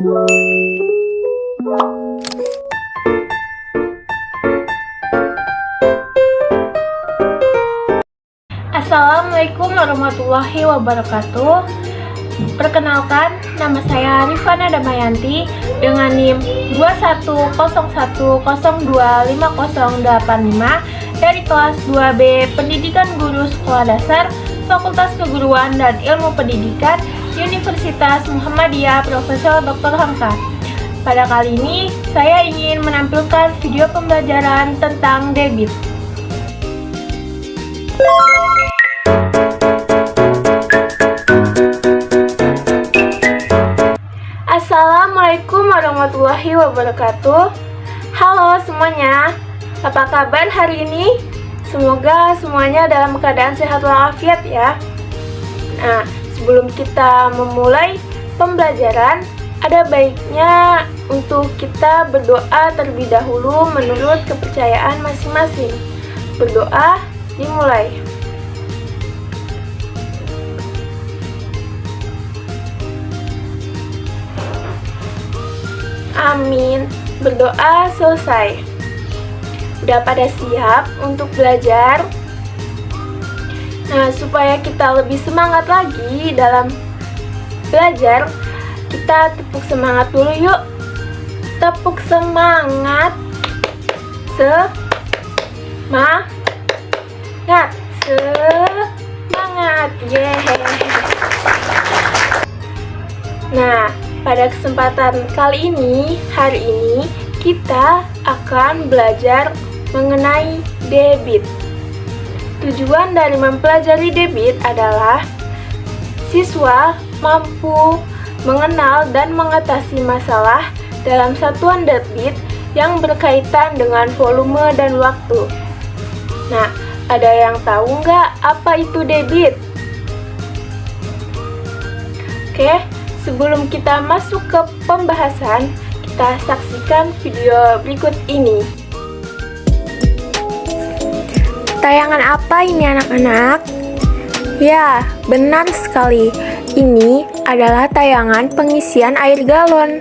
Assalamualaikum warahmatullahi wabarakatuh. Perkenalkan, nama saya Rifana Damayanti dengan NIM 2101025085 dari kelas 2B Pendidikan Guru Sekolah Dasar Fakultas Keguruan dan Ilmu Pendidikan Universitas Muhammadiyah Profesor Dr. Hamka. Pada kali ini, saya ingin menampilkan video pembelajaran tentang debit. Assalamualaikum warahmatullahi wabarakatuh. Halo semuanya, apa kabar hari ini? Semoga semuanya dalam keadaan sehat walafiat ya. Nah, sebelum kita memulai pembelajaran, ada baiknya untuk kita berdoa terlebih dahulu menurut kepercayaan masing-masing. Berdoa dimulai. Amin. Berdoa selesai. Udah pada siap untuk belajar? Nah, supaya kita lebih semangat lagi dalam belajar, kita tepuk semangat dulu yuk. Tepuk semangat. Semangat. Semangat. Yeay. Nah, pada kesempatan kali ini, hari ini, kita akan belajar mengenai debit. Tujuan dari mempelajari debit adalah siswa mampu mengenal dan mengatasi masalah dalam satuan debit yang berkaitan dengan volume dan waktu. Nah, ada yang tahu nggak apa itu debit? Oke. Sebelum kita masuk ke pembahasan, kita saksikan video berikut ini. Tayangan apa ini anak-anak? Ya, benar sekali. Ini adalah tayangan pengisian air galon.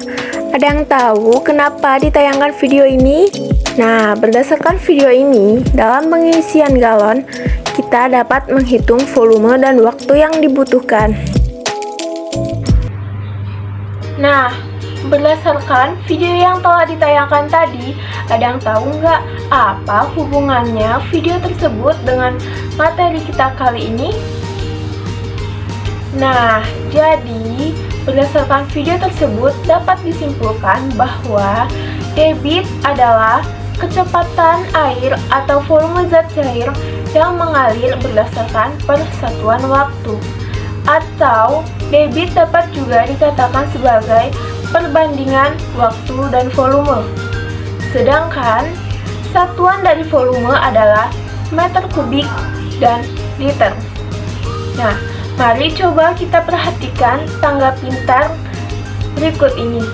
Ada yang tahu kenapa ditayangkan video ini? Nah, berdasarkan video ini, dalam pengisian galon, kita dapat menghitung volume dan waktu yang dibutuhkan. Nah, berdasarkan video yang telah ditayangkan tadi, ada yang tahu nggak apa hubungannya video tersebut dengan materi kita kali ini? Nah, jadi berdasarkan video tersebut dapat disimpulkan bahwa debit adalah kecepatan air atau volume zat cair yang mengalir berdasarkan persatuan waktu. Atau debit dapat juga dikatakan sebagai perbandingan waktu dan volume. Sedangkan satuan dari volume adalah meter kubik dan liter. Nah, mari coba kita perhatikan tangga pintar berikut ini.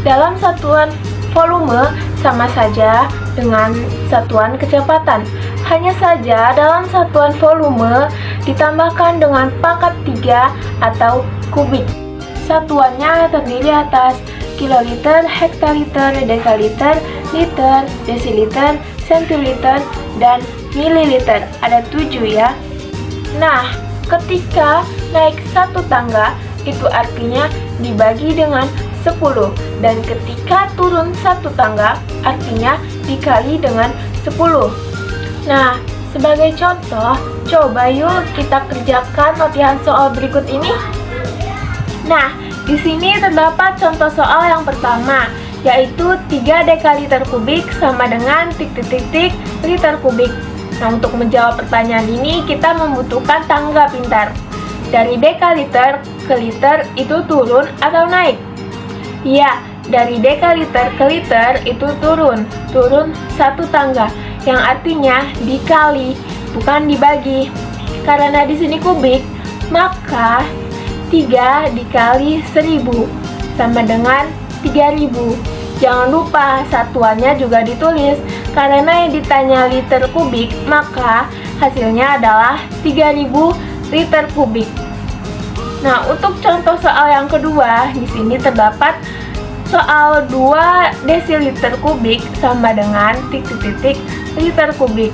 Dalam satuan volume sama saja dengan satuan kecepatan. Hanya saja dalam satuan volume ditambahkan dengan pangkat 3 atau kubik. Satuannya terdiri atas kiloliter, hektoliter, dekaliter, liter, desiliter, sentiliter, dan mililiter. Ada 7 ya. Nah, ketika naik satu tangga, itu artinya dibagi dengan 10. Dan ketika turun satu tangga, artinya dikali dengan 10. Nah, sebagai contoh, coba yuk kita kerjakan latihan soal berikut ini. Nah, di sini terdapat contoh soal yang pertama, yaitu 3 dekaliter kubik sama dengan titik-titik liter kubik. Nah, untuk menjawab pertanyaan ini, kita membutuhkan tangga pintar. Dari dekaliter ke liter itu turun atau naik? Ya, dari dekaliter ke liter itu turun satu tangga, yang artinya dikali, bukan dibagi. Karena di sini kubik, maka 3 dikali 1000 sama dengan 3000. Jangan lupa satuannya juga ditulis, karena yang ditanya liter kubik, maka hasilnya adalah 3000 liter kubik. Nah, untuk contoh soal yang kedua, di sini terdapat soal 2 desiliter kubik sama dengan titik-titik liter kubik.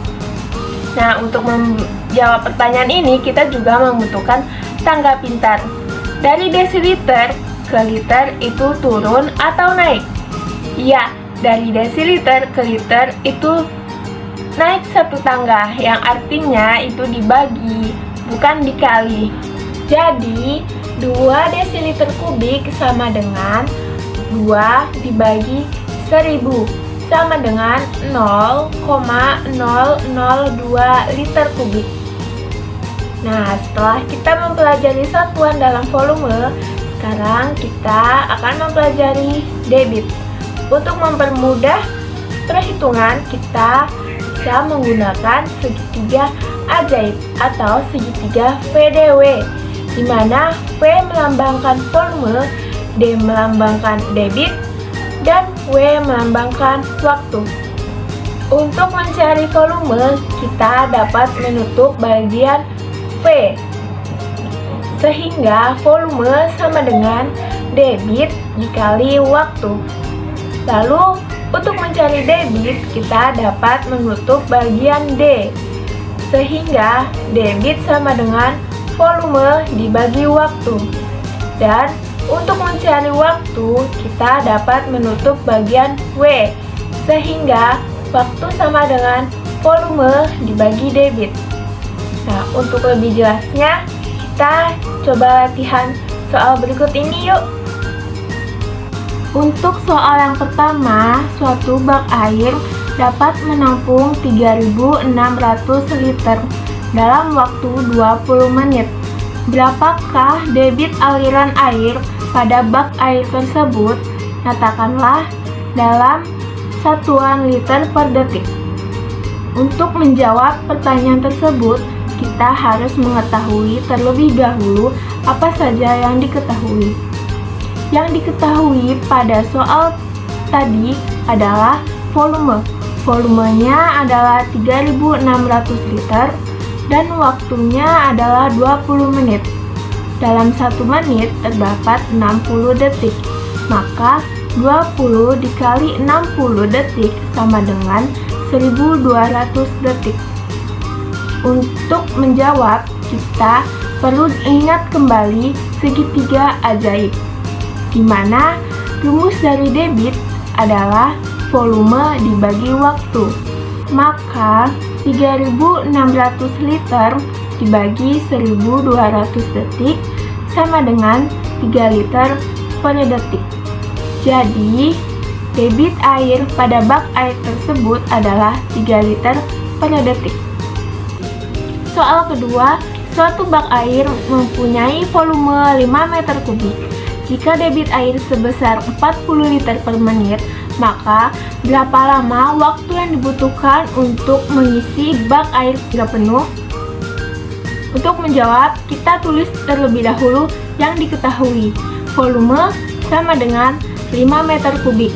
Nah, untuk menjawab pertanyaan ini kita juga membutuhkan tangga pintar. Dari desiliter ke liter itu turun atau naik? Ya, dari desiliter ke liter itu naik satu tangga, yang artinya itu dibagi, bukan dikali. Jadi 2 desiliter kubik sama dengan 2 dibagi 1000 sama dengan 0,002 liter kubik. Nah, setelah kita mempelajari satuan dalam volume, sekarang kita akan mempelajari debit. Untuk mempermudah perhitungan, kita bisa menggunakan segitiga ajaib atau segitiga VDW, di mana V melambangkan volume, D melambangkan debit, dan W melambangkan waktu. Untuk mencari volume, kita dapat menutup bagian V, sehingga volume sama dengan debit dikali waktu. Lalu, untuk mencari debit, kita dapat menutup bagian D, sehingga debit sama dengan volume dibagi waktu. Dan untuk mencari waktu, kita dapat menutup bagian W, sehingga waktu sama dengan volume dibagi debit. Nah, untuk lebih jelasnya, kita coba latihan soal berikut ini yuk. Untuk soal yang pertama, suatu bak air dapat menampung 3.600 liter dalam waktu 20 menit. Berapakah debit aliran air pada bak air tersebut? Nyatakanlah dalam satuan liter per detik. Untuk menjawab pertanyaan tersebut, kita harus mengetahui terlebih dahulu apa saja yang diketahui. Yang diketahui pada soal tadi adalah volume. Volumenya adalah 3.600 liter dan waktunya adalah 20 menit. Dalam 1 menit terdapat 60 detik, maka 20 dikali 60 detik sama dengan 1200 detik. Untuk menjawab, kita perlu ingat kembali segitiga ajaib, di mana rumus dari debit adalah volume dibagi waktu. Maka 3.600 liter dibagi 1.200 detik sama dengan 3 liter per detik. Jadi, debit air pada bak air tersebut adalah 3 liter per detik. Soal kedua, suatu bak air mempunyai volume 5 meter kubik. Jika debit air sebesar 40 liter per menit, maka berapa lama waktu yang dibutuhkan untuk mengisi bak air hingga penuh? Untuk menjawab, kita tulis terlebih dahulu yang diketahui. Volume sama dengan 5 meter kubik.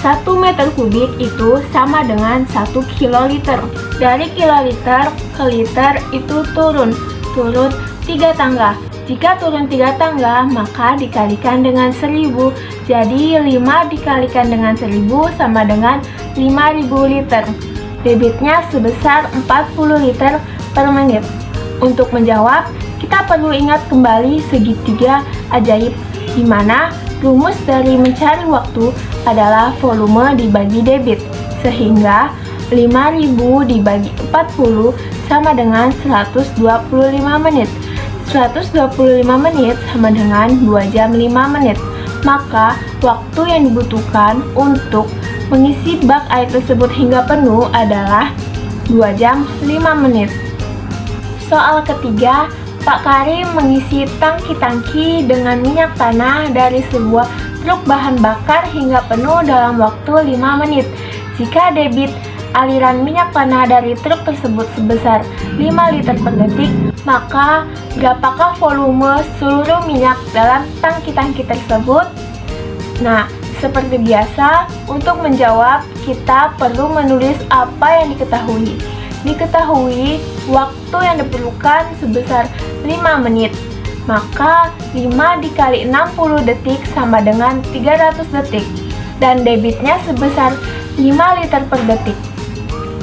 1 meter kubik itu sama dengan 1 kiloliter. Dari kiloliter ke liter itu turun 3 tangga. Jika turun 3 tangga, maka dikalikan dengan 1000. Jadi 5 dikalikan dengan 1000 sama dengan 5000 liter. Debitnya sebesar 40 liter per menit. Untuk menjawab, kita perlu ingat kembali segitiga ajaib, di mana rumus dari mencari waktu adalah volume dibagi debit, sehingga 5000 dibagi 40 sama dengan 125 menit. 125 menit sama dengan 2 jam 5 menit. Maka waktu yang dibutuhkan untuk mengisi bak air tersebut hingga penuh adalah 2 jam 5 menit. Soal ketiga, Pak Karim mengisi tangki-tangki dengan minyak tanah dari sebuah truk bahan bakar hingga penuh dalam waktu 5 menit. Jika debit aliran minyak tanah dari truk tersebut sebesar 5 liter per detik, maka berapakah volume seluruh minyak dalam tangki-tangki tersebut? Nah, seperti biasa, untuk menjawab kita perlu menulis apa yang diketahui. Diketahui waktu yang diperlukan sebesar 5 menit. maka 5 dikali 60 detik sama dengan 300 detik. Dan debitnya sebesar 5 liter per detik.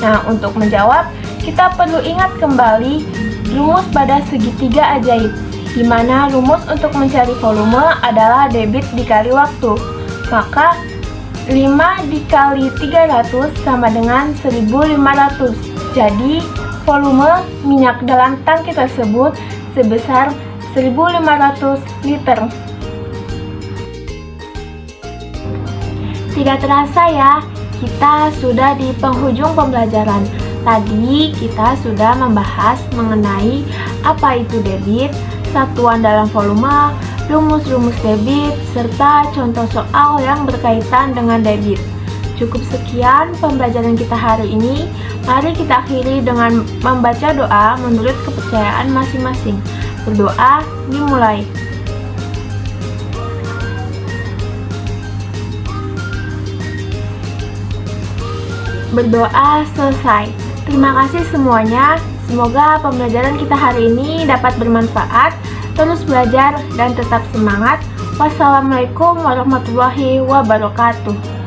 Nah, untuk menjawab, kita perlu ingat kembali rumus pada segitiga ajaib, di mana rumus untuk mencari volume adalah debit dikali waktu. Maka 5 dikali 300 sama dengan 1500. Jadi, volume minyak dalam tangki tersebut sebesar 1500 liter. Tidak terasa ya, kita sudah di penghujung pembelajaran. Tadi kita sudah membahas mengenai apa itu debit, satuan dalam volume, rumus-rumus debit, serta contoh soal yang berkaitan dengan debit. Cukup sekian pembelajaran kita hari ini. Mari kita akhiri dengan membaca doa menurut kepercayaan masing-masing. Berdoa dimulai. Berdoa selesai. Terima kasih semuanya. Semoga pembelajaran kita hari ini dapat bermanfaat. Terus belajar dan tetap semangat. Wassalamualaikum warahmatullahi wabarakatuh.